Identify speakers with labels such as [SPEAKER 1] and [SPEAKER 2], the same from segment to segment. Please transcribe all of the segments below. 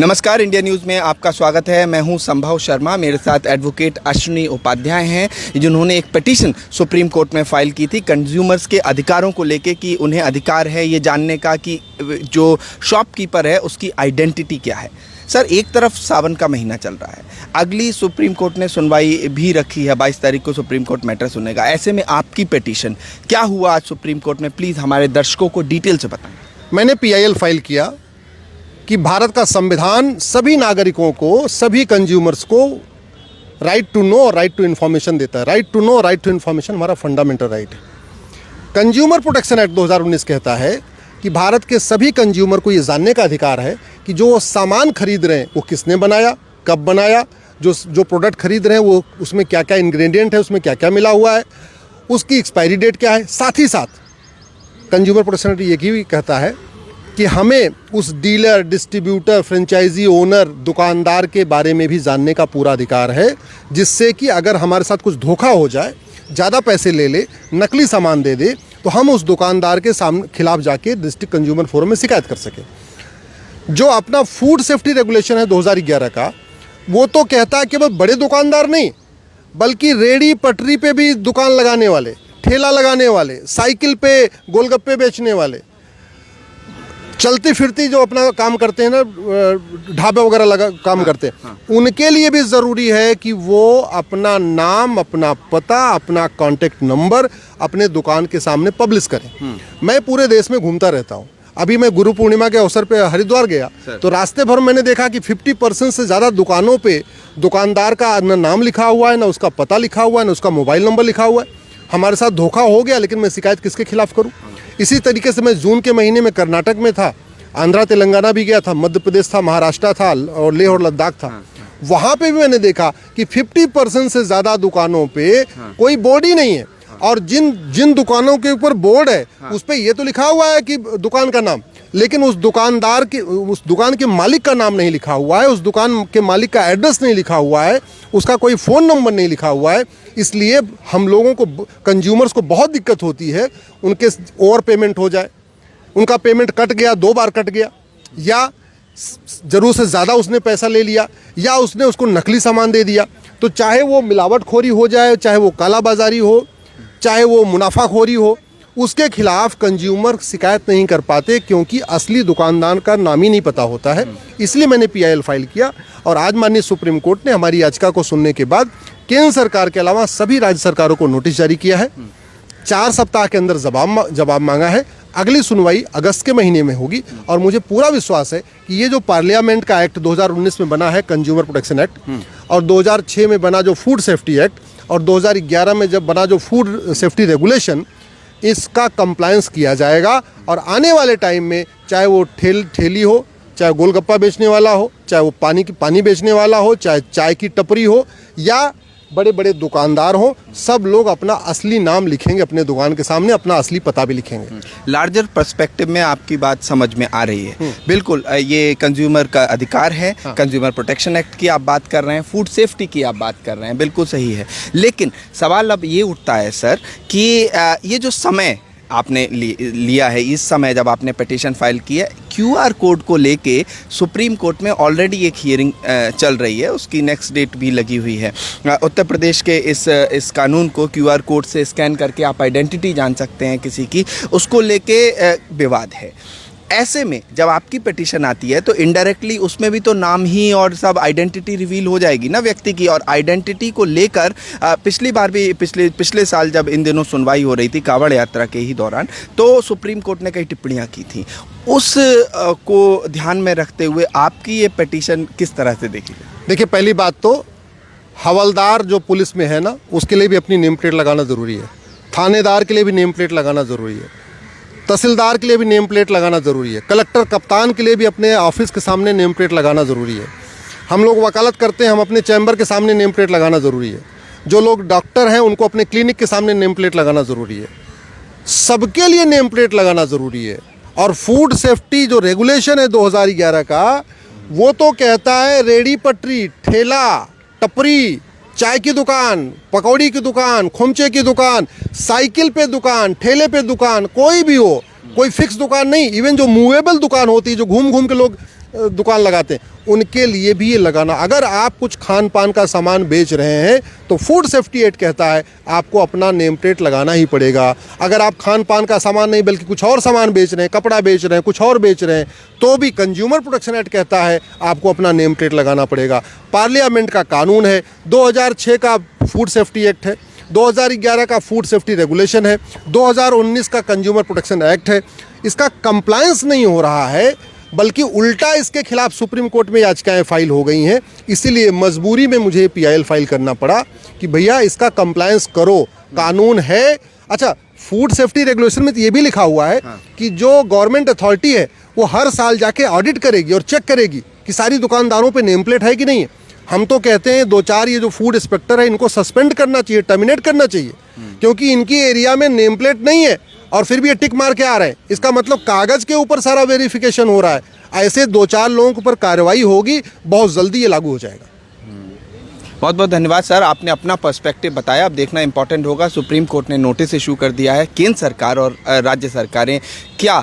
[SPEAKER 1] नमस्कार, India news में आपका स्वागत है। मैं हूं संभव शर्मा। मेरे साथ एडवोकेट अश्विनी उपाध्याय हैं, जिन्होंने एक पिटीशन सुप्रीम कोर्ट में फ़ाइल की थी कंज्यूमर्स के अधिकारों को लेके कि उन्हें अधिकार है ये जानने का कि जो शॉपकीपर है उसकी आइडेंटिटी क्या है। सर, एक तरफ सावन का महीना चल रहा है, अगली सुप्रीम कोर्ट ने सुनवाई भी रखी है, 22 तारीख को सुप्रीम कोर्ट मैटर सुनेगा। ऐसे में आपकी पिटीशन क्या हुआ आज सुप्रीम कोर्ट में, प्लीज़ हमारे दर्शकों को डिटेल से बताएं।
[SPEAKER 2] मैंने PIL फाइल किया कि भारत का संविधान सभी नागरिकों को, सभी कंज्यूमर्स को राइट टू नो और राइट टू इन्फॉर्मेशन देता है। Right to know, right to information हमारा फंडामेंटल राइट है। कंज्यूमर प्रोटेक्शन एक्ट 2019 कहता है कि भारत के सभी कंज्यूमर को ये जानने का अधिकार है कि जो सामान खरीद रहे हैं वो किसने बनाया, कब बनाया, जो प्रोडक्ट खरीद रहे हैं वो उसमें क्या क्या इंग्रेडिएंट है, उसमें क्या क्या मिला हुआ है, उसकी एक्सपायरी डेट क्या है। साथ ही साथ कंज्यूमर प्रोटेक्शन एक्ट ये भी कहता है कि हमें उस डीलर, डिस्ट्रीब्यूटर, फ्रेंचाइजी ओनर, दुकानदार के बारे में भी जानने का पूरा अधिकार है, जिससे कि अगर हमारे साथ कुछ धोखा हो जाए, ज़्यादा पैसे ले ले, नकली सामान दे दे, तो हम उस दुकानदार के खिलाफ जाके डिस्ट्रिक्ट कंज्यूमर फोरम में शिकायत कर सकें। जो अपना फूड सेफ्टी रेगुलेशन है 2011 का, वो तो कहता है कि वह बड़े दुकानदार नहीं, बल्कि रेडी पटरी पे भी दुकान लगाने वाले, ठेला लगाने वाले, साइकिल पे गोलगप्पे बेचने वाले, चलती फिरती जो अपना काम करते हैं ना, ढाबे वगैरह लगा काम करते हैं, उनके लिए भी ज़रूरी है कि वो अपना नाम, अपना पता, अपना कॉन्टेक्ट नंबर अपने दुकान के सामने पब्लिश करें। मैं पूरे देश में घूमता रहता हूँ। अभी मैं गुरु पूर्णिमा के अवसर पे हरिद्वार गया तो रास्ते भर मैंने देखा कि 50% से ज़्यादा दुकानों पे दुकानदार का न नाम लिखा हुआ है, ना उसका पता लिखा हुआ है, ना उसका मोबाइल नंबर लिखा हुआ है। हमारे साथ धोखा हो गया, लेकिन मैं शिकायत किसके खिलाफ करूँ? इसी तरीके से मैं जून के महीने में कर्नाटक में था, आंध्रा तेलंगाना भी गया था, मध्य प्रदेश था, महाराष्ट्र था और लेह और लद्दाख था। वहाँ पे भी मैंने देखा कि 50% से ज़्यादा दुकानों पे कोई बोर्ड ही नहीं है, और जिन दुकानों के ऊपर बोर्ड है उस पर ये तो लिखा हुआ है कि दुकान का नाम, लेकिन उस दुकान के मालिक का नाम नहीं लिखा हुआ है, उस दुकान के मालिक का एड्रेस नहीं लिखा हुआ है, उसका कोई फ़ोन नंबर नहीं लिखा हुआ है। इसलिए हम लोगों को, कंज्यूमर्स को बहुत दिक्कत होती है। उनके ओवर पेमेंट हो जाए, उनका पेमेंट कट गया, 2 बार कट गया, या ज़रूरत से ज़्यादा उसने पैसा ले लिया, या उसने उसको नकली सामान दे दिया। तो चाहे वो मिलावटखोरी हो जाए, चाहे वो कालाबाजारी हो, चाहे वो मुनाफाखोरी हो, उसके खिलाफ कंज्यूमर शिकायत नहीं कर पाते, क्योंकि असली दुकानदार का नाम ही नहीं पता होता है। इसलिए मैंने PIL फाइल किया, और आज माननीय सुप्रीम कोर्ट ने हमारी याचिका को सुनने के बाद केंद्र सरकार के अलावा सभी राज्य सरकारों को नोटिस जारी किया है। 4 सप्ताह के अंदर जवाब मांगा है। अगली सुनवाई अगस्त के महीने में होगी, और मुझे पूरा विश्वास है कि ये जो पार्लियामेंट का एक्ट 2019 में बना है, कंज्यूमर प्रोटेक्शन एक्ट, और 2006 में बना जो फूड सेफ्टी एक्ट, और 2011 में जब बना जो फूड सेफ्टी रेगुलेशन, इसका कंप्लायंस किया जाएगा। और आने वाले टाइम में चाहे वो ठेली हो, चाहे गोलगप्पा बेचने वाला हो, चाहे वो पानी बेचने वाला हो, चाहे चाय की टपरी हो, या बड़े बड़े दुकानदार हो, सब लोग अपना असली नाम लिखेंगे अपने दुकान के सामने, अपना असली पता भी लिखेंगे।
[SPEAKER 1] लार्जर पर्सपेक्टिव में आपकी बात समझ में आ रही है। बिल्कुल, ये कंज्यूमर का अधिकार है। कंज्यूमर प्रोटेक्शन एक्ट की आप बात कर रहे हैं, फूड सेफ्टी की आप बात कर रहे हैं, बिल्कुल सही है। लेकिन सवाल अब ये उठता है सर कि ये जो समय आपने लिया है, इस समय जब आपने पिटीशन फाइल की है, QR कोड को लेके सुप्रीम कोर्ट में ऑलरेडी एक हियरिंग चल रही है, उसकी नेक्स्ट डेट भी लगी हुई है। उत्तर प्रदेश के इस कानून को QR कोड से स्कैन करके आप आइडेंटिटी जान सकते हैं किसी की, उसको लेके विवाद है। ऐसे में जब आपकी पिटीशन आती है तो इनडायरेक्टली उसमें भी तो नाम ही और सब आइडेंटिटी रिवील हो जाएगी ना व्यक्ति की। और आइडेंटिटी को लेकर पिछली बार भी पिछले साल जब इन दिनों सुनवाई हो रही थी कांवड़ यात्रा के ही दौरान, तो सुप्रीम कोर्ट ने कई टिप्पणियां की थी। उस को ध्यान में रखते हुए आपकी ये पिटीशन किस तरह से देखी जाए?
[SPEAKER 2] देखिए, पहली बात तो हवलदार जो पुलिस में है ना, उसके लिए भी अपनी नेम प्लेट लगाना ज़रूरी है। थानेदार के लिए भी नेम प्लेट लगाना ज़रूरी है। तहसीलदार के लिए भी नेम प्लेट लगाना ज़रूरी है। कलेक्टर, कप्तान के लिए भी अपने ऑफिस के सामने नेम प्लेट लगाना ज़रूरी है। हम लोग वकालत करते हैं, हम अपने चैम्बर के सामने नेम प्लेट लगाना ज़रूरी है। जो लोग डॉक्टर हैं उनको अपने क्लिनिक के सामने नेम प्लेट लगाना ज़रूरी है। सबके लिए नेम प्लेट लगाना ज़रूरी है। और फूड सेफ्टी जो रेगुलेशन है 2011 का, वो तो कहता है रेडी पटरी, ठेला, टपरी, चाय की दुकान, पकौड़ी की दुकान, खोमचे की दुकान, साइकिल पे दुकान, ठेले पे दुकान, कोई भी हो, कोई फिक्स दुकान नहीं। इवन जो मूवेबल दुकान होती है, जो घूम घूम के लोग दुकान लगाते हैं, उनके लिए भी ये लगाना। अगर आप कुछ खान पान का सामान बेच रहे हैं तो फूड सेफ्टी एक्ट कहता है आपको अपना नेम प्लेट लगाना ही पड़ेगा। अगर आप खान पान का सामान नहीं बल्कि कुछ और सामान बेच रहे हैं, कपड़ा बेच रहे हैं, कुछ और बेच रहे हैं, तो भी कंज्यूमर प्रोटेक्शन एक्ट कहता है आपको अपना नेम प्लेट लगाना पड़ेगा। पार्लियामेंट का कानून है, 2006 का फूड सेफ्टी एक्ट है, 2011 का फूड सेफ्टी रेगुलेशन है, 2019 का कंज्यूमर प्रोटेक्शन एक्ट है। इसका कंप्लायंस नहीं हो रहा है, बल्कि उल्टा इसके खिलाफ सुप्रीम कोर्ट में याचिकाएं फाइल हो गई हैं। इसीलिए मजबूरी में मुझे पीआईएल फाइल करना पड़ा कि भैया इसका कंप्लायंस करो, कानून है। अच्छा, फूड सेफ्टी रेगुलेशन में तो ये भी लिखा हुआ है कि जो गवर्नमेंट अथॉरिटी है वो हर साल जाके ऑडिट करेगी और चेक करेगी कि सारी दुकानदारों पे नेम प्लेट है कि नहीं है। हम तो कहते हैं 2-4 ये जो फूड इंस्पेक्टर है इनको सस्पेंड करना चाहिए, टर्मिनेट करना चाहिए, क्योंकि इनकी एरिया में नेम प्लेट नहीं है और फिर भी ये टिक मार के आ रहे हैं। इसका मतलब कागज के ऊपर सारा वेरिफिकेशन हो रहा है। ऐसे 2-4 लोगों के ऊपर कार्रवाई होगी, बहुत जल्दी ये लागू हो जाएगा।
[SPEAKER 1] बहुत बहुत धन्यवाद सर, आपने अपना पर्सपेक्टिव बताया। अब देखना इंपॉर्टेंट होगा, सुप्रीम कोर्ट ने नोटिस इशू कर दिया है, केंद्र सरकार और राज्य सरकारें क्या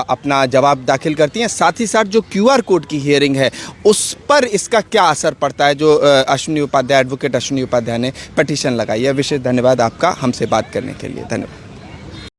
[SPEAKER 1] अपना जवाब दाखिल करती हैं। साथ ही साथ जो QR कोड की हियरिंग है उस पर इसका क्या असर पड़ता है, जो अश्विनी उपाध्याय, एडवोकेट अश्विनी उपाध्याय ने पिटीशन लगाई है। विशेष धन्यवाद आपका हमसे बात करने के लिए, धन्यवाद।